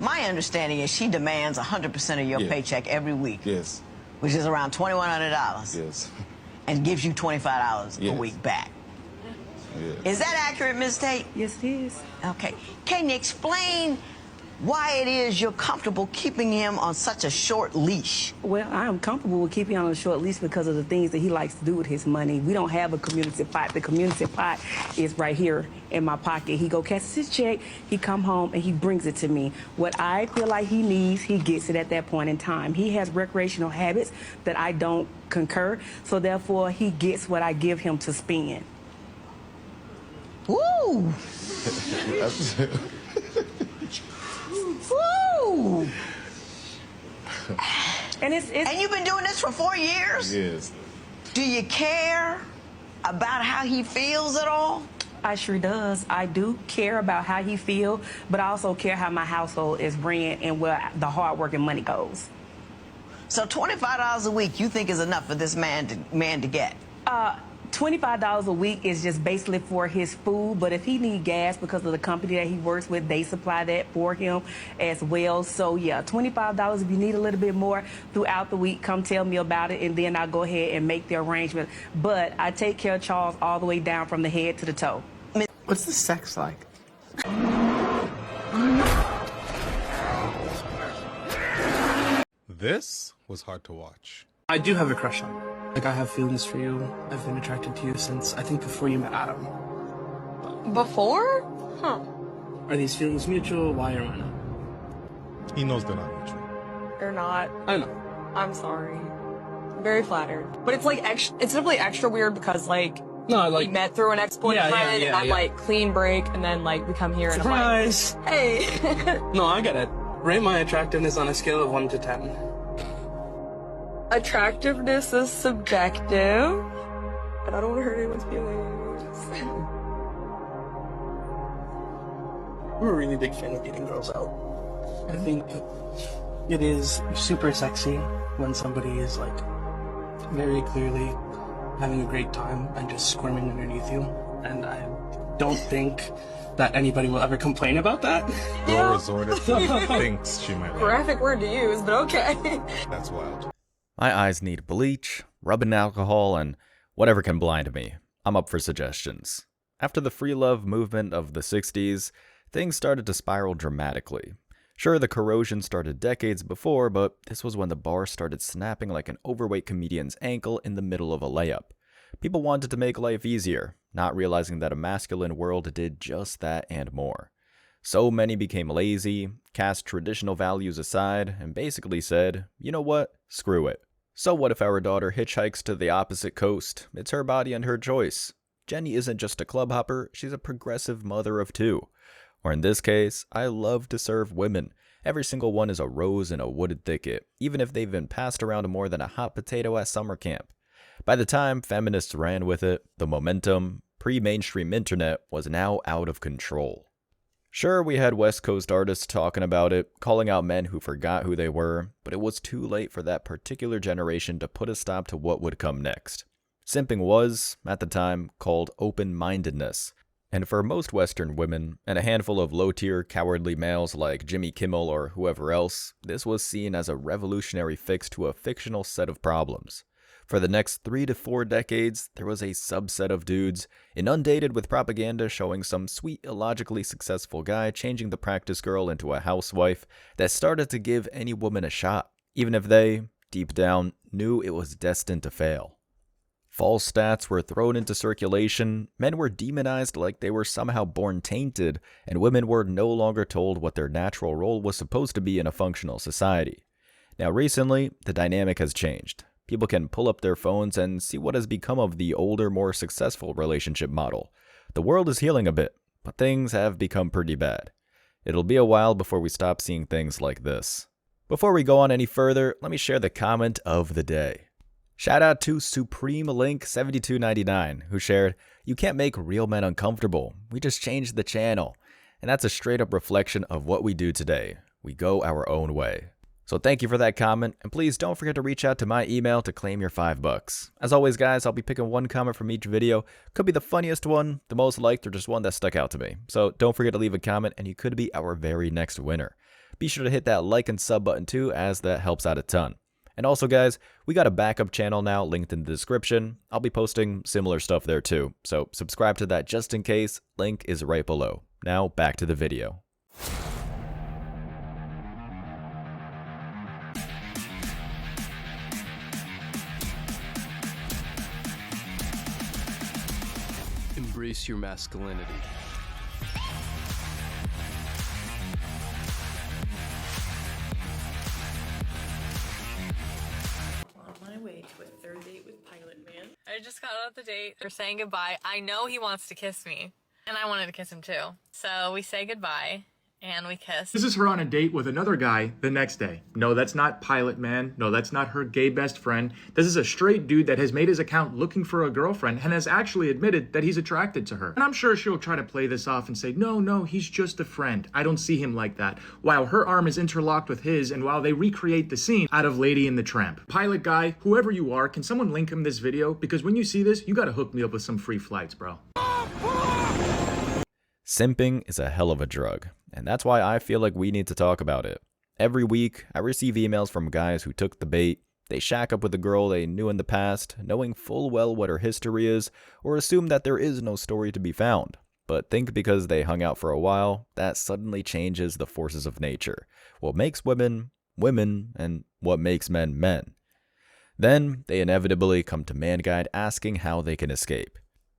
My understanding is she demands 100% of your paycheck every week. Yes. Which is around $2,100. Yes. And gives you $25 a week back. Yes. Is that accurate, Ms. Tate? Yes, it is. Okay. Can you explain why it is you're comfortable keeping him on such a short leash? Well, I am comfortable with keeping him on a short leash because of the things that he likes to do with his money. We don't have a community pot. The community pot is right here in my pocket. He go catch his check, he come home, and he brings it to me. What I feel like he needs, he gets it at that point in time. He has recreational habits that I don't concur, so therefore he gets what I give him to spend. Woo! Woo! And and you've been doing this for 4 years? Yes. Do you care about how he feels at all? I sure does. I do care about how he feels, but I also care how my household is ran and where the hard work and money goes. So $25 a week you think is enough for this man to get? $25 a week is just basically for his food, but if he need gas because of the company that he works with, they supply that for him as well. So yeah, $25. If you need a little bit more throughout the week, come tell me about it, and then I'll go ahead and make the arrangement. But I take care of Charles all the way down from the head to the toe. What's the sex like? This was hard to watch. I do have a crush on you. Like, I have feelings for you. I've been attracted to you since, I think, before you met Adam. Before? Huh. Are these feelings mutual? Why or why not? He knows they're not mutual. Or not. I know. I'm sorry. I'm very flattered. But it's like it's definitely extra weird because like No, we met through an ex-boyfriend and I'm like clean break and then like we come here and surprise! I'm like, hey. No, I get it. Rate my attractiveness on a scale of 1 to 10. Attractiveness is subjective. And I don't want to hurt anyone's feelings. I'm a really big fan of getting girls out. I think it is super sexy when somebody is like very clearly having a great time and just squirming underneath you. And I don't think that anybody will ever complain about that. Girl resorted to thinks she might like. Graphic word to use, but okay. That's wild. My eyes need bleach, rubbing alcohol, and whatever can blind me. I'm up for suggestions. After the free love movement of the 60s, things started to spiral dramatically. Sure, the corrosion started decades before, but this was when the bar started snapping like an overweight comedian's ankle in the middle of a layup. People wanted to make life easier, not realizing that a masculine world did just that and more. So many became lazy, cast traditional values aside, and basically said, you know what, screw it. So what if our daughter hitchhikes to the opposite coast? It's her body and her choice. Jenny isn't just a club hopper, she's a progressive mother of 2. Or in this case, I love to serve women. Every single one is a rose in a wooded thicket, even if they've been passed around more than a hot potato at summer camp. By the time feminists ran with it, the momentum, pre-mainstream internet, was now out of control. Sure, we had West Coast artists talking about it, calling out men who forgot who they were, but it was too late for that particular generation to put a stop to what would come next. Simping was, at the time, called open-mindedness. And for most Western women, and a handful of low-tier, cowardly males like Jimmy Kimmel or whoever else, this was seen as a revolutionary fix to a fictional set of problems. For the next 3 to 4 decades, there was a subset of dudes, inundated with propaganda showing some sweet, illogically successful guy changing the practice girl into a housewife, that started to give any woman a shot, even if they, deep down, knew it was destined to fail. False stats were thrown into circulation, men were demonized like they were somehow born tainted, and women were no longer told what their natural role was supposed to be in a functional society. Now recently, the dynamic has changed. People can pull up their phones and see what has become of the older, more successful relationship model. The world is healing a bit, but things have become pretty bad. It'll be a while before we stop seeing things like this. Before we go on any further, let me share the comment of the day. Shout out to Supreme Link 7299, who shared, "You can't make real men uncomfortable. We just changed the channel." And that's a straight up reflection of what we do today. We go our own way. So thank you for that comment, and please don't forget to reach out to my email to claim your $5. As always guys, I'll be picking one comment from each video. Could be the funniest one, the most liked, or just one that stuck out to me. So don't forget to leave a comment and you could be our very next winner. Be sure to hit that like and sub button too, as that helps out a ton. And also guys, we got a backup channel now linked in the description. I'll be posting similar stuff there too, so subscribe to that just in case. Link is right below. Now back to the video. Embrace your masculinity. On my way to a third date with Pilot Man. I just got out the date. We're saying goodbye. I know he wants to kiss me, and I wanted to kiss him too. So we say goodbye, and we kiss. This is her on a date with another guy the next day. No, that's not Pilot Man. No, that's not her gay best friend. This is a straight dude that has made his account looking for a girlfriend and has actually admitted that he's attracted to her. And I'm sure she'll try to play this off and say, no, he's just a friend. I don't see him like that. While her arm is interlocked with his, and while they recreate the scene out of Lady and the Tramp. Pilot guy, whoever you are, can someone link him this video? Because when you see this, you gotta hook me up with some free flights, bro. Simping is a hell of a drug, and that's why I feel like we need to talk about it. Every week, I receive emails from guys who took the bait. They shack up with a girl they knew in the past, knowing full well what her history is, or assume that there is no story to be found. But think because they hung out for a while, that suddenly changes the forces of nature. What makes women, women, and what makes men, men. Then, they inevitably come to Man Guide asking how they can escape.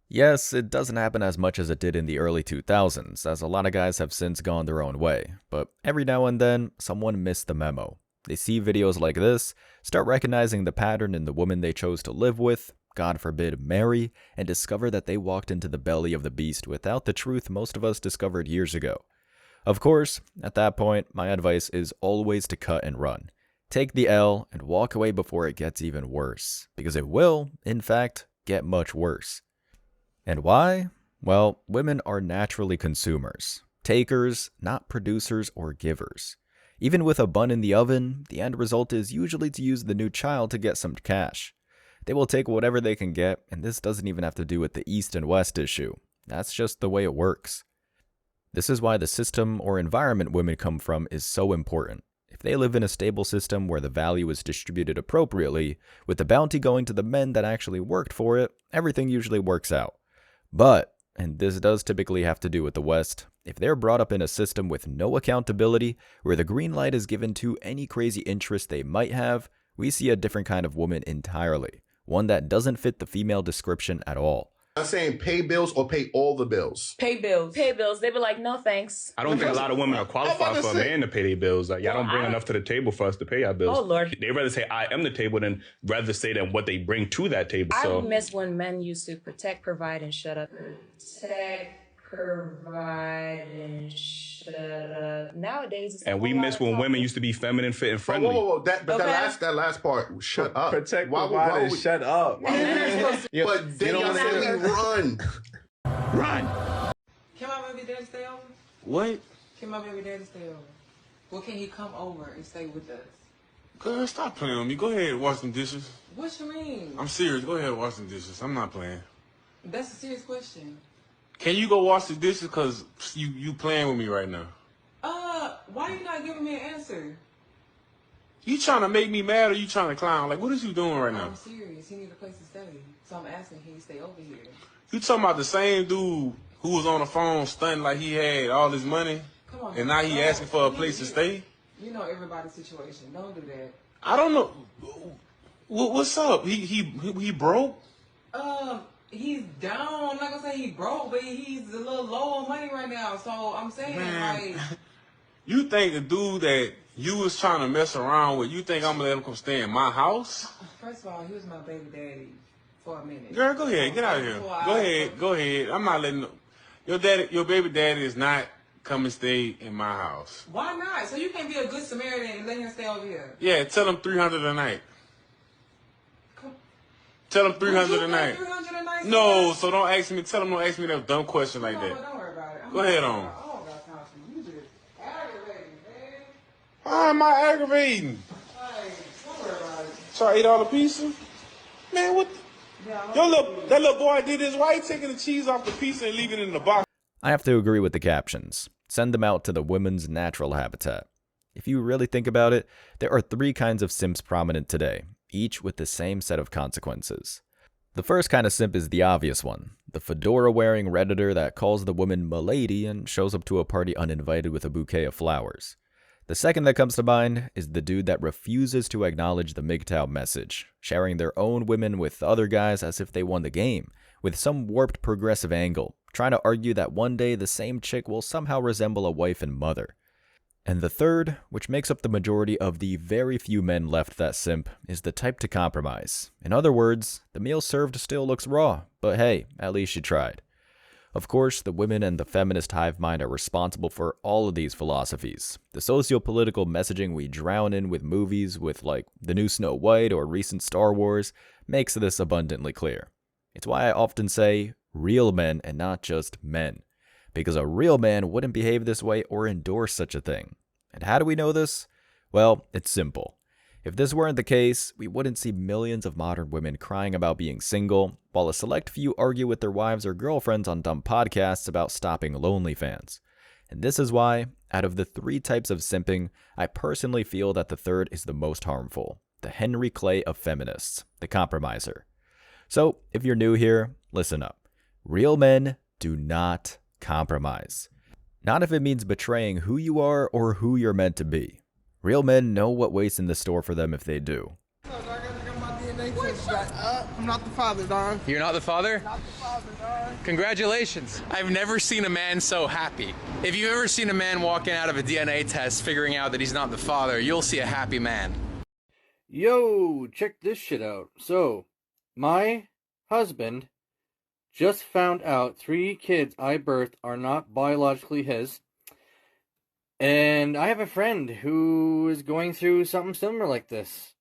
Yes, it doesn't happen as much as it did in the early 2000s, as a lot of guys have since gone their own way, but every now and then, someone missed the memo. They see videos like this, start recognizing the pattern in the woman they chose to live with, God forbid marry, and discover that they walked into the belly of the beast without the truth most of us discovered years ago. Of course, at that point, my advice is always to cut and run. Take the L and walk away before it gets even worse, because it will, in fact, get much worse. And why? Well, women are naturally consumers. Takers, not producers or givers. Even with a bun in the oven, the end result is usually to use the new child to get some cash. They will take whatever they can get, and this doesn't even have to do with the East and West issue. That's just the way it works. This is why the system or environment women come from is so important. If they live in a stable system where the value is distributed appropriately, with the bounty going to the men that actually worked for it, everything usually works out. But, and this does typically have to do with the West, if they're brought up in a system with no accountability, where the green light is given to any crazy interest they might have, we see a different kind of woman entirely. One that doesn't fit the female description at all. I'm saying pay bills or pay all the bills. Pay bills. Pay bills. They be like, no thanks. I don't think a lot of women are qualified for a man to pay their bills. Like, y'all don't bring enough to the table for us to pay our bills. Oh, Lord. They rather say I am the table than rather say than what they bring to that table. I So miss when men used to protect, provide, and shut up. Protect, provide, and shut up. Nowadays, it's and we miss when women used to be feminine, fit, and friendly. Whoa. That last part. Shut up. Protect, Why provide, and would- shut up. Yeah, but then y'all say we run. Run. Can my baby daddy stay over? What? Can my baby daddy stay over? Well, can he come over and stay with us? Girl, stop playing with me. Go ahead and wash some dishes. What you mean? I'm serious. Go ahead and wash some dishes. I'm not playing. That's a serious question. Can you go wash the dishes? Because you playing with me right now. Why you not giving me an answer? You trying to make me mad or you trying to clown? Like, what is you doing right now? I'm serious. He need a place to stay. So I'm asking, can he stay over here? You talking about the same dude who was on the phone stunting like he had all his money? Come on. And now he asking for a place to stay? You know everybody's situation. Don't do that. I don't know. What's up? He broke? He's down. I'm not gonna say he broke, but he's a little low on money right now. So I'm saying, Man. like, You think the dude that you was trying to mess around with, you think I'm gonna let him come stay in my house? first of all, he was my baby daddy for a minute. Girl, go ahead, get out of here. Go ahead. I'm not letting your baby daddy is not come and stay in my house. Why not? So you can't be a good Samaritan and let him stay over here. Yeah, tell him 300 a night. Tell him 300 a night. 300 a night? No, so don't ask me. Tell him don't ask me that dumb question like that. Don't worry about it. Go ahead on. I don't got time for you. You just aggravating, man. Why am I aggravating? Hey, don't worry about it. So I ate all the pizza? Man, what? That little boy did his wife taking the cheese off the pizza and leaving it in the box. I have to agree with the captions. Send them out to the women's natural habitat. If you really think about it, there are 3 kinds of simps prominent today, each with the same set of consequences. The first kind of simp is the obvious one, the fedora-wearing Redditor that calls the woman "milady" and shows up to a party uninvited with a bouquet of flowers. The second that comes to mind is the dude that refuses to acknowledge the MGTOW message, sharing their own women with other guys as if they won the game, with some warped progressive angle, trying to argue that one day the same chick will somehow resemble a wife and mother. And the third, which makes up the majority of the very few men left that simp, is the type to compromise. In other words, the meal served still looks raw, but hey, at least you tried. Of course, the women and the feminist hive mind are responsible for all of these philosophies. The socio-political messaging we drown in with movies with like the new Snow White or recent Star Wars makes this abundantly clear. It's why I often say real men and not just men. Because a real man wouldn't behave this way or endorse such a thing. And how do we know this? Well, it's simple. If this weren't the case, we wouldn't see millions of modern women crying about being single, while a select few argue with their wives or girlfriends on dumb podcasts about stopping OnlyFans. And this is why, out of the 3 types of simping, I personally feel that the third is the most harmful. The Henry Clay of feminists, the compromiser. So, if you're new here, listen up. Real men do not compromise. Not if it means betraying who you are or who you're meant to be. Real men know what waits in the store for them if they do. I'm not the father, dog. You're not the father? Not the father, dog. Congratulations. I've never seen a man so happy. If you've ever seen a man walking out of a DNA test figuring out that he's not the father, you'll see a happy man. Yo, check this shit out. So, my husband just found out 3 kids I birthed are not biologically his. And I have a friend who is going through something similar like this.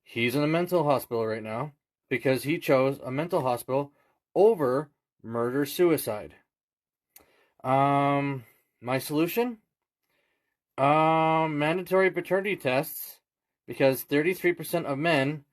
He's in a mental hospital right now because he chose a mental hospital over murder-suicide. My solution? Mandatory paternity tests, because 33% of men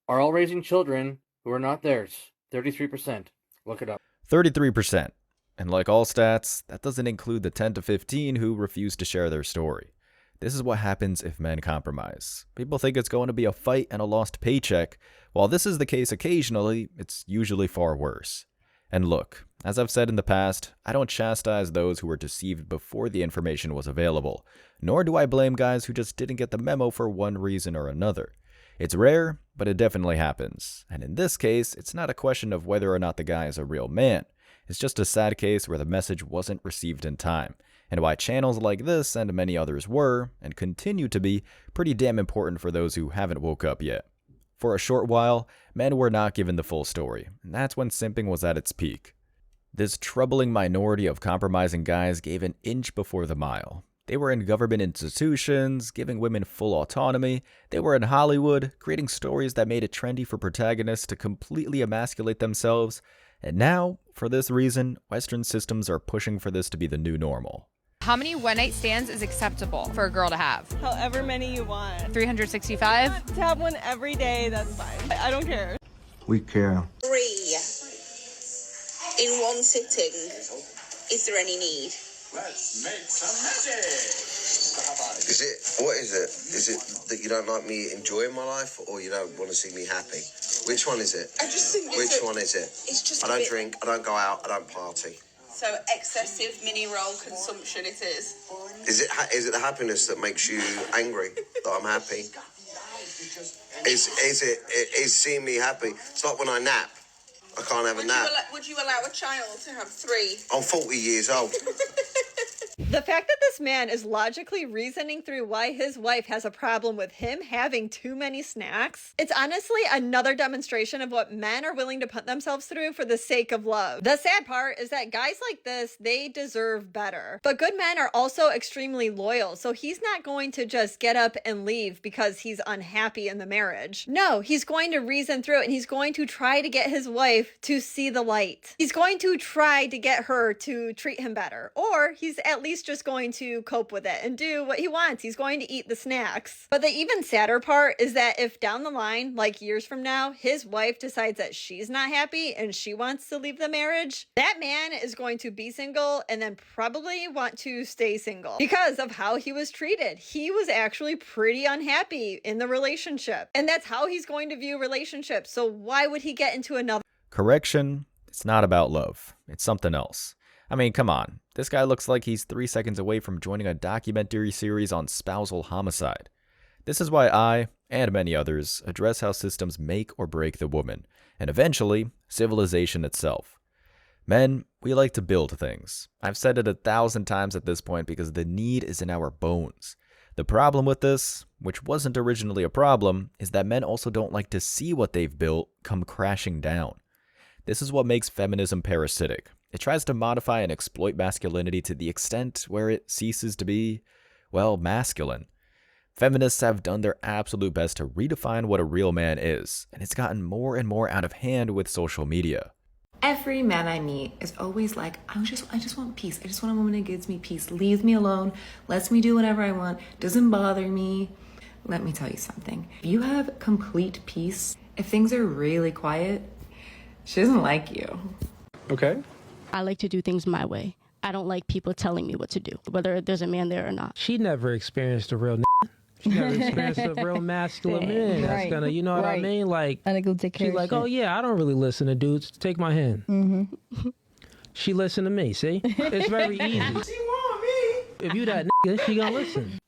are all raising children who are not theirs. 33%. Look it up. 33%. And like all stats, that doesn't include the 10 to 15 who refuse to share their story. This is what happens if men compromise. People think it's going to be a fight and a lost paycheck. While this is the case occasionally, it's usually far worse. And look, as I've said in the past, I don't chastise those who were deceived before the information was available, nor do I blame guys who just didn't get the memo for one reason or another. It's rare, but it definitely happens. And in this case, it's not a question of whether or not the guy is a real man. It's just a sad case where the message wasn't received in time, and why channels like this and many others were, and continue to be, pretty damn important for those who haven't woke up yet. For a short while, men were not given the full story, and that's when simping was at its peak. This troubling minority of compromising guys gave an inch before the mile. They were in government institutions, giving women full autonomy. They were in Hollywood, creating stories that made it trendy for protagonists to completely emasculate themselves. And now, for this reason, Western systems are pushing for this to be the new normal. How many one-night stands is acceptable for a girl to have? However many you want. 365? To have one every day, that's fine. I don't care. We care. 3 in one sitting. Is there any need? Let's make some magic. What is it? Is it that you don't like me enjoying my life, or you don't want to see me happy? Which one is it? I just think Which one is it? It's just I don't drink, I don't go out, I don't party. So excessive mini roll consumption it is. Is it the happiness that makes you angry that I'm happy? Is seeing me happy? It's like when I nap. I can't have a nap. Would you allow a child to have 3? I'm 40 years old. The fact that this man is logically reasoning through why his wife has a problem with him having too many snacks, it's honestly another demonstration of what men are willing to put themselves through for the sake of love. The sad part is that guys like this, they deserve better. But good men are also extremely loyal, so he's not going to just get up and leave because he's unhappy in the marriage. No, he's going to reason through it, and he's going to try to get his wife to see the light. He's going to try to get her to treat him better, or he's at least least just going to cope with it and do what he wants. He's going to eat the snacks. But the even sadder part is that if down the line, like years from now, his wife decides that she's not happy and she wants to leave the marriage, that man is going to be single and then probably want to stay single because of how he was treated. He was actually pretty unhappy in the relationship. And that's how he's going to view relationships. So why would he get into another? Correction, it's not about love. It's something else. I mean, come on. This guy looks like he's 3 seconds away from joining a documentary series on spousal homicide. This is why I, and many others, address how systems make or break the woman, and eventually, civilization itself. Men, we like to build things. I've said it 1,000 times at this point because the need is in our bones. The problem with this, which wasn't originally a problem, is that men also don't like to see what they've built come crashing down. This is what makes feminism parasitic. It tries to modify and exploit masculinity to the extent where it ceases to be, well, masculine. Feminists have done their absolute best to redefine what a real man is, and it's gotten more and more out of hand with social media. Every man I meet is always like, I just want peace. I just want a woman that gives me peace, leaves me alone, lets me do whatever I want, doesn't bother me. Let me tell you something. If you have complete peace, if things are really quiet, she doesn't like you. Okay. I like to do things my way. I don't like people telling me what to do, whether there's a man there or not. She never experienced a real She never experienced a real masculine man. That's gonna, you know what I mean? Like, I go take care she's of like, shit. oh yeah, I don't really listen to dudes. Take my hand. Mm-hmm. She listened to me. See, it's very easy. She want me. If you that she gonna listen.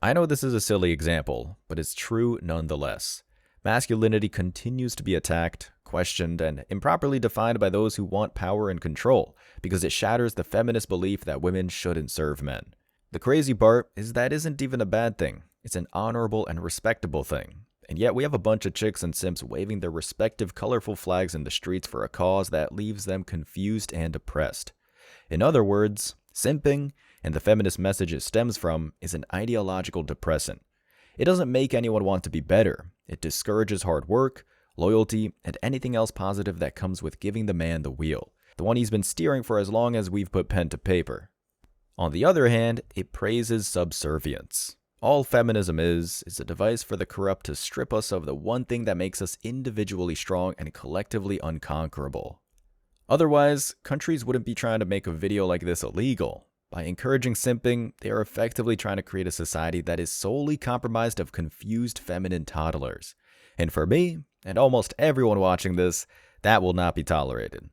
I know this is a silly example, but it's true nonetheless. Masculinity continues to be attacked, questioned, and improperly defined by those who want power and control, because it shatters the feminist belief that women shouldn't serve men. The crazy part is that isn't even a bad thing. It's an honorable and respectable thing. And yet we have a bunch of chicks and simps waving their respective colorful flags in the streets for a cause that leaves them confused and oppressed. In other words, simping, and the feminist message it stems from, is an ideological depressant. It doesn't make anyone want to be better. It discourages hard work, loyalty, and anything else positive that comes with giving the man the wheel, the one he's been steering for as long as we've put pen to paper. On the other hand, it praises subservience. All feminism is a device for the corrupt to strip us of the one thing that makes us individually strong and collectively unconquerable. Otherwise, countries wouldn't be trying to make a video like this illegal. By encouraging simping, they are effectively trying to create a society that is solely comprised of confused feminine toddlers. And for me, and almost everyone watching this, that will not be tolerated.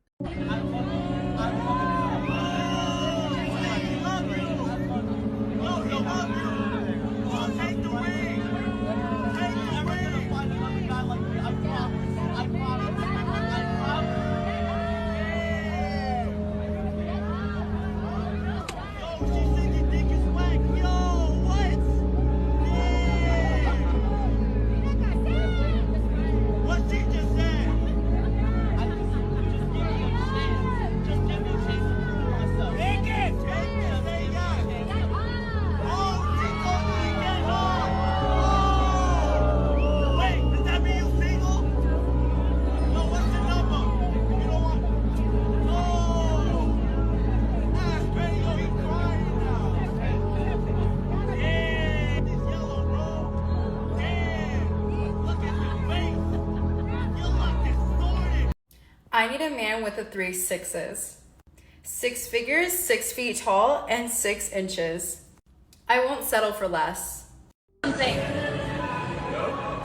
I need a man with the 3 6s. 6 figures, 6 feet tall, and 6 inches. I won't settle for less. Something.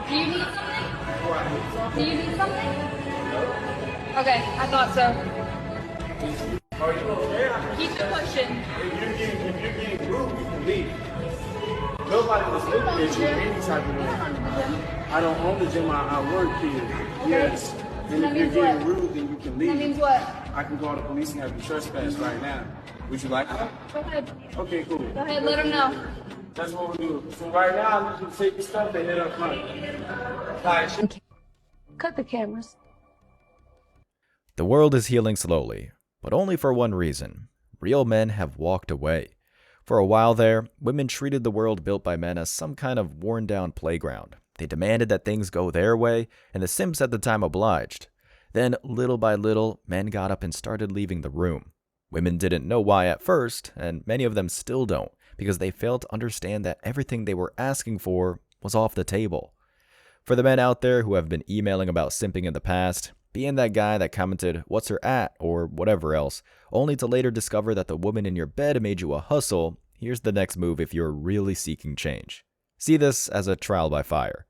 Do you need something? Do you need something? Okay, I thought so. Keep it pushing. If you're getting rude, you can leave. Nobody was looking at you any type of way. I don't own the gym, I work here. Yes. And if you're getting rude, then you can leave. That means what? I can call the police and have you trespass right now. Would you like that? Go ahead. Okay, cool. Go ahead, let him know. That's what we'll do. So right now, I need you to take your stuff and head up front. Alright. Cut the cameras. The world is healing slowly, but only for one reason. Real men have walked away. For a while there, women treated the world built by men as some kind of worn-down playground. They demanded that things go their way, and the simps at the time obliged. Then, little by little, men got up and started leaving the room. Women didn't know why at first, and many of them still don't, because they failed to understand that everything they were asking for was off the table. For the men out there who have been emailing about simping in the past, being that guy that commented, "What's her at?" or whatever else, only to later discover that the woman in your bed made you a hustle, here's the next move if you're really seeking change. See this as a trial by fire.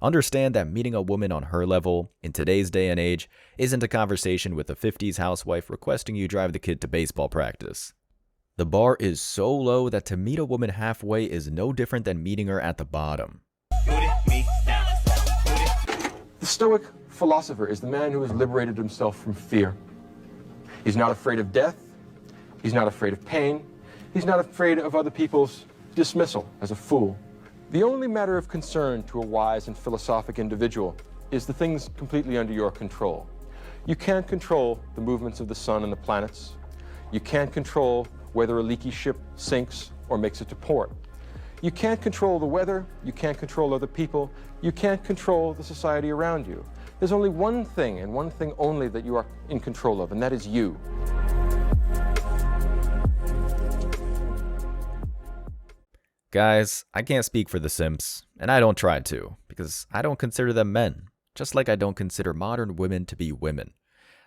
Understand that meeting a woman on her level, in today's day and age, isn't a conversation with a 50s housewife requesting you drive the kid to baseball practice. The bar is so low that to meet a woman halfway is no different than meeting her at the bottom. The Stoic philosopher is the man who has liberated himself from fear. He's not afraid of death. He's not afraid of pain. He's not afraid of other people's dismissal as a fool. The only matter of concern to a wise and philosophic individual is the things completely under your control. You can't control the movements of the sun and the planets. You can't control whether a leaky ship sinks or makes it to port. You can't control the weather. You can't control other people. You can't control the society around you. There's only one thing and one thing only that you are in control of, and that is you. Guys, I can't speak for the simps, and I don't try to, because I don't consider them men, just like I don't consider modern women to be women.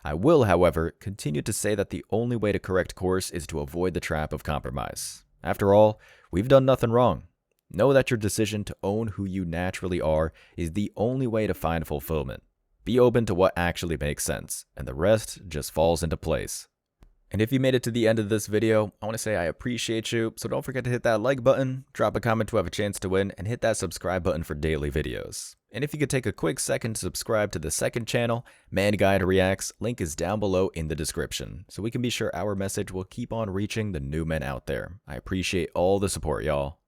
I will, however, continue to say that the only way to correct course is to avoid the trap of compromise. After all, we've done nothing wrong. Know that your decision to own who you naturally are is the only way to find fulfillment. Be open to what actually makes sense, and the rest just falls into place. And if you made it to the end of this video, I want to say I appreciate you, so don't forget to hit that like button, drop a comment to have a chance to win, and hit that subscribe button for daily videos. And if you could take a quick second to subscribe to the second channel, Man Guide Reacts, link is down below in the description, so we can be sure our message will keep on reaching the new men out there. I appreciate all the support, y'all.